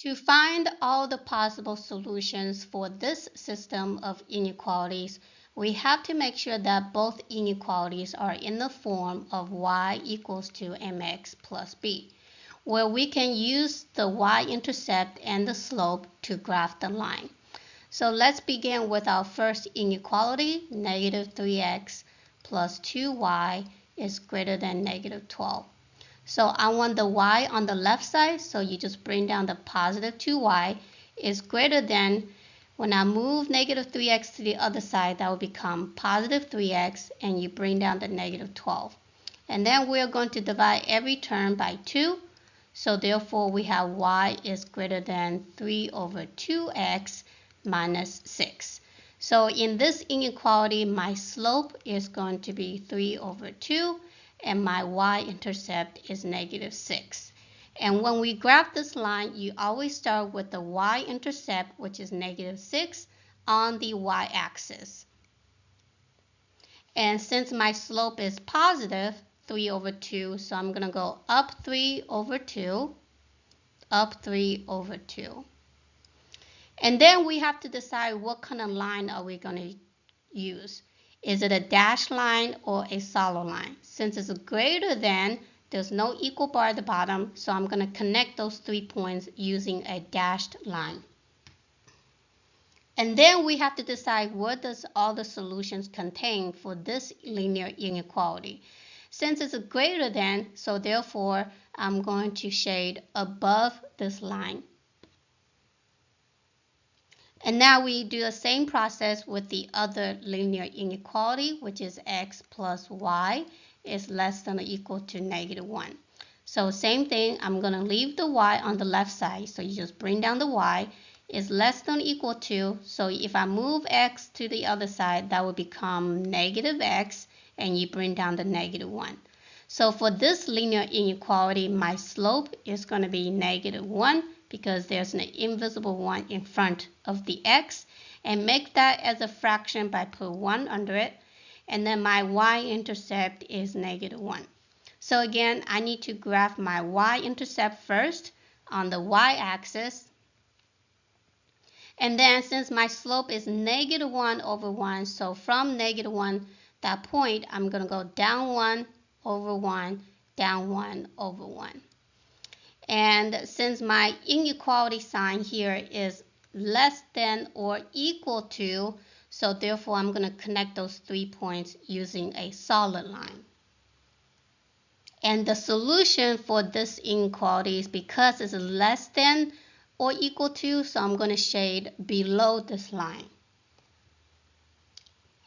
To find all the possible solutions for this system of inequalities, we have to make sure that both inequalities are in the form of y equals to mx plus b, where we can use the y-intercept and the slope to graph the line. So let's begin with our first inequality. Negative 3x plus 2y is greater than negative 12. So I want the y on the left side, so you just bring down the positive 2y is greater than, when I move negative 3x to the other side, that will become positive 3x, and you bring down the negative 12. And then we're going to divide every term by 2, so therefore we have y is greater than 3 over 2x minus 6. So in this inequality, my slope is going to be 3 over 2, and my y-intercept is negative 6. And when we graph this line, you always start with the y-intercept, which is negative 6, on the y-axis. And since my slope is positive, 3 over 2, so I'm going to go up 3 over 2, up 3 over 2. And then we have to decide what kind of line are we going to use. Is it a dashed line or a solid line? Since it's greater than, there's no equal bar at the bottom, so I'm going to connect those 3 points using a dashed line. And then we have to decide what does all the solutions contain for this linear inequality. Since it's greater than, so therefore I'm going to shade above this line. And now we do the same process with the other linear inequality, which is x plus y is less than or equal to negative 1. So same thing, I'm going to leave the y on the left side, so you just bring down the y, is less than or equal to, so if I move x to the other side, that will become negative x, and you bring down the negative 1. So for this linear inequality, my slope is going to be negative 1, because there's an invisible 1 in front of the x, and make that as a fraction by put 1 under it, and then my y-intercept is negative 1. So again, I need to graph my y-intercept first on the y-axis, and then since my slope is negative 1 over 1, so from negative 1, that point, I'm going to go down 1 over 1, down 1 over 1. And since my inequality sign here is less than or equal to, so therefore I'm going to connect those 3 points using a solid line. And the solution for this inequality is because it's less than or equal to, so I'm going to shade below this line.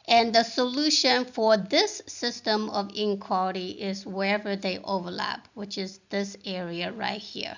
And the solution for this system of inequality is wherever they overlap, which is this area right here.